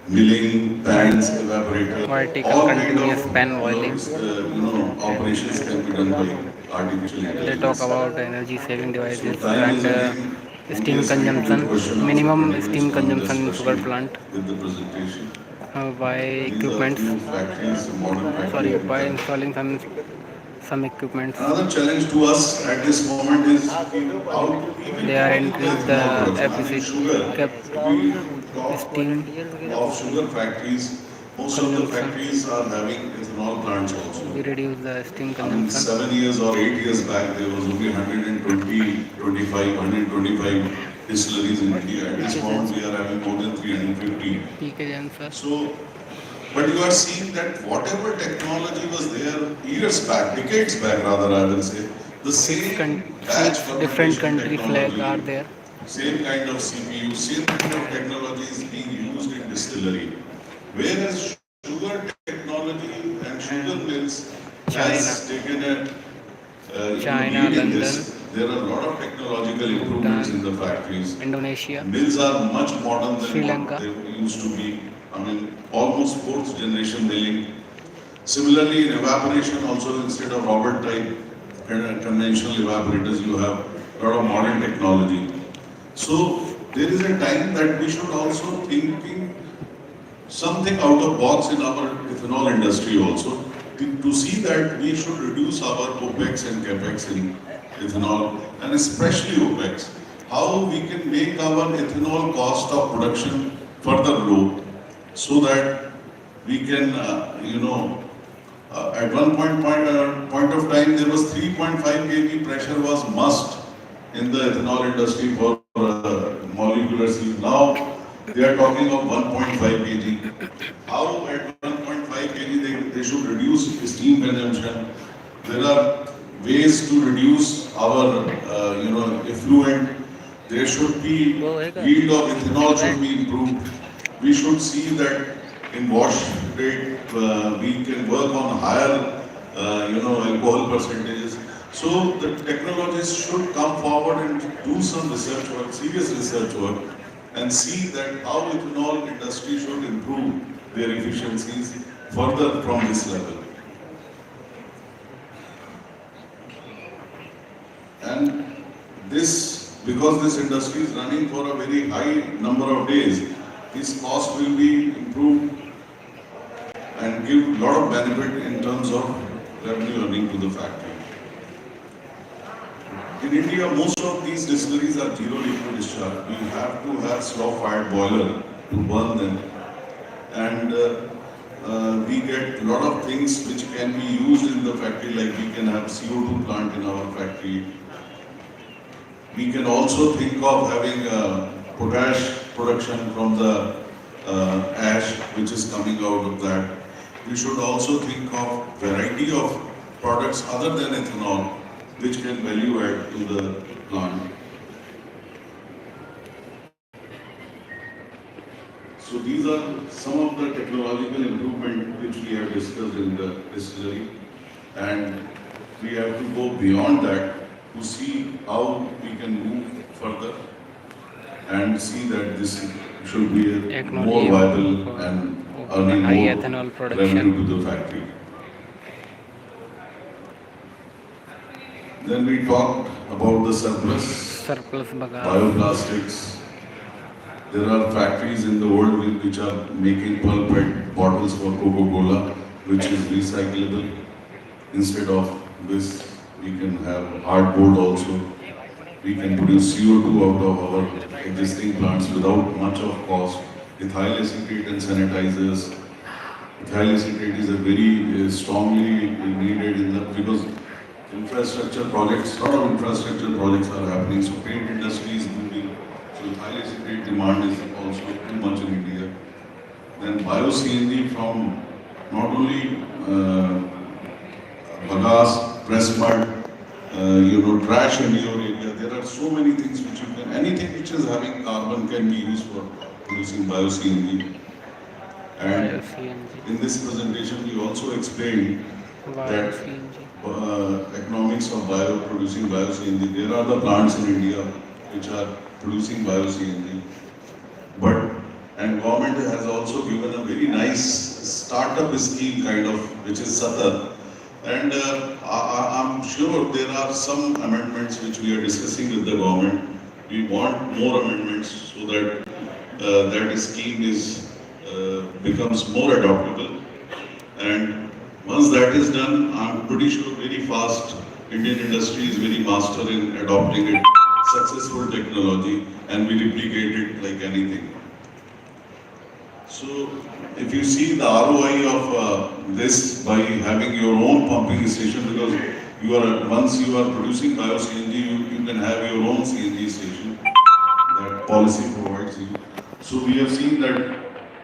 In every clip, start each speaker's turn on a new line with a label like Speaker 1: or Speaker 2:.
Speaker 1: milling, pans, evaporator,
Speaker 2: vertical
Speaker 1: all kind
Speaker 2: continuous
Speaker 1: of
Speaker 2: pan boiling. Okay.
Speaker 1: operations can be done by artificial
Speaker 2: They talk
Speaker 1: intelligence.
Speaker 2: about energy saving
Speaker 1: So
Speaker 2: devices
Speaker 1: time is
Speaker 2: and
Speaker 1: running. Only
Speaker 2: steam
Speaker 1: assigned few
Speaker 2: consumption,
Speaker 1: questions after
Speaker 2: minimum
Speaker 1: 20 minutes.
Speaker 2: steam
Speaker 1: Now I'm just
Speaker 2: consumption in sugar
Speaker 1: rushing
Speaker 2: plant,
Speaker 1: with the presentation.
Speaker 2: by
Speaker 1: These are
Speaker 2: equipments.
Speaker 1: few factories, modern
Speaker 2: Sorry,
Speaker 1: factories which
Speaker 2: by
Speaker 1: are.
Speaker 2: installing some equipments.
Speaker 1: Another challenge to us at this moment is how we will
Speaker 2: They
Speaker 1: go
Speaker 2: are
Speaker 1: into the
Speaker 2: increase
Speaker 1: ethanol
Speaker 2: the
Speaker 1: production. I mean,
Speaker 2: efficient
Speaker 1: sugar.
Speaker 2: cap
Speaker 1: If we talk
Speaker 2: steam
Speaker 1: of sugar factories, most of the
Speaker 2: consumption.
Speaker 1: factories are having ethanol plants also.
Speaker 2: We reduce the steam
Speaker 1: I mean,
Speaker 2: consumption.
Speaker 1: 7 years or 8 years back, there was only 120, 25, 125 distilleries in India. At this
Speaker 2: PK
Speaker 1: moment,
Speaker 2: Jans,
Speaker 1: we are having more than 350.
Speaker 2: PK Jans, sir.
Speaker 1: So, but you are seeing that whatever technology was there years back, decades back rather, I will say, the same batch
Speaker 2: Six different
Speaker 1: fermentation
Speaker 2: country flag are
Speaker 1: technology,
Speaker 2: there.
Speaker 1: same kind of CPU, same kind of technology is being used in distillery. Whereas sugar technology and sugar
Speaker 2: And
Speaker 1: mills has
Speaker 2: China,
Speaker 1: taken a
Speaker 2: China,
Speaker 1: lead in
Speaker 2: London,
Speaker 1: this. There are a lot of technological improvements
Speaker 2: Bhutan,
Speaker 1: in the factories.
Speaker 2: Indonesia,
Speaker 1: Mills are much modern than
Speaker 2: Sri
Speaker 1: what
Speaker 2: Lanka.
Speaker 1: they used to be. I mean, almost fourth generation milling. Similarly, in evaporation also, instead of Robert type conventional evaporators, you have a lot of modern technology. So there is a time that we should also thinking something out of box in our ethanol industry also to see that we should reduce our OPEX and CAPEX in ethanol and especially OPEX. How we can make our ethanol cost of production further low so that we can, at point of time there was 3.5 kg pressure was must in the ethanol industry for molecular sieve. Now they are talking of 1.5 kg. How at 1.5 kg they should reduce steam consumption. There are ways to reduce our effluent. There should be yield of ethanol should be improved. We should see that in wash rate we can work on higher alcohol percentages. So the technologists should come forward and do some research work, serious research work, and see that how ethanol industry should improve their efficiencies further from this level. And this, because this industry is running for a very high number of days, this cost will be improved and give a lot of benefit in terms of revenue earning to the factory. In India, most of these distilleries are zero liquid discharge. We have to have slow fired boiler to burn them. And we get a lot of things which can be used in the factory, like we can have CO2 plant in our factory. We can also think of having potash production from the ash which is coming out of that. We should also think of variety of products other than ethanol which can value add to the plant. So these are some of the technological improvement which we have discussed in the distillery, and we have to go beyond that to see how we can move further and see that this should be a more
Speaker 2: Technology
Speaker 1: viable
Speaker 2: for
Speaker 1: and earning
Speaker 2: high
Speaker 1: more
Speaker 2: ethanol production.
Speaker 1: revenue to the factory. Then we talked about the surplus,
Speaker 2: Surplus bagasse.
Speaker 1: bioplastics. There are factories in the world which are making pulp bottles for Coca-Cola, which is recyclable. Instead of this, we can have hardboard also. We can produce CO2 out of our existing plants without much of cost. Ethyl acetate and sanitizers. Ethyl acetate is a very strongly needed in the because infrastructure projects, a lot of infrastructure projects are happening. So paint industry is booming. So ethyl acetate demand is also too much in India. Then bio-CNG from not only bagasse, press mud, trash in your area. There are so many things which you can, anything which is having carbon can be used for producing bio-CNG.
Speaker 2: Bio
Speaker 1: And
Speaker 2: CNG.
Speaker 1: in this presentation, we also explained
Speaker 2: Bio
Speaker 1: that
Speaker 2: CNG.
Speaker 1: economics of producing bio-CNG. There are the plants in India which are producing bio-CNG. But And government has also given a very nice startup scheme kind of, which is Satar. And I'm sure there are some amendments which we are discussing with the government. We want more amendments so that that scheme is becomes more adoptable. And once that is done, I'm pretty sure very fast Indian industry is very master in adopting it, successful technology, and we replicate it like anything. So, if you see the ROI of this by having your own pumping station, because you are once you are producing bio CNG, you can have your own CNG station that policy provides you. So we have seen that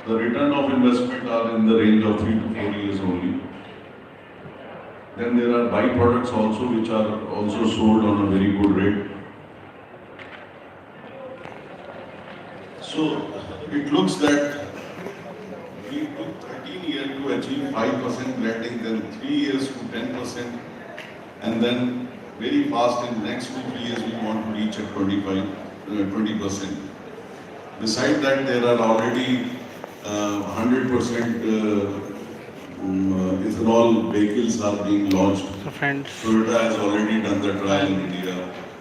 Speaker 1: the return of investment are in the range of 3 to 4 years only. Then there are byproducts also which are also sold on a very good rate. So it looks that we took 13 years to achieve 5% blending, then 3 years to 10%, and then very fast in the next 2 3 years we want to reach at 20%. Besides that, there are already 100% ethanol vehicles are being launched.
Speaker 2: So friends,
Speaker 1: Toyota has already done the trial in India,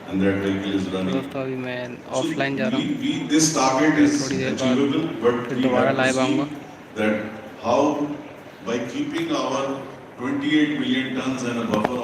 Speaker 1: and that vehicle is running.
Speaker 2: दोस्तों अभी मैं
Speaker 1: So
Speaker 2: offline जा रहा हूँ,
Speaker 1: this target
Speaker 2: फिर
Speaker 1: is
Speaker 2: थोड़ी देर बाद
Speaker 1: achievable, but
Speaker 2: फिर
Speaker 1: we
Speaker 2: दोबारा
Speaker 1: have to
Speaker 2: लाइव आऊँगा.
Speaker 1: see that how by keeping our 28 million tons and a buffer of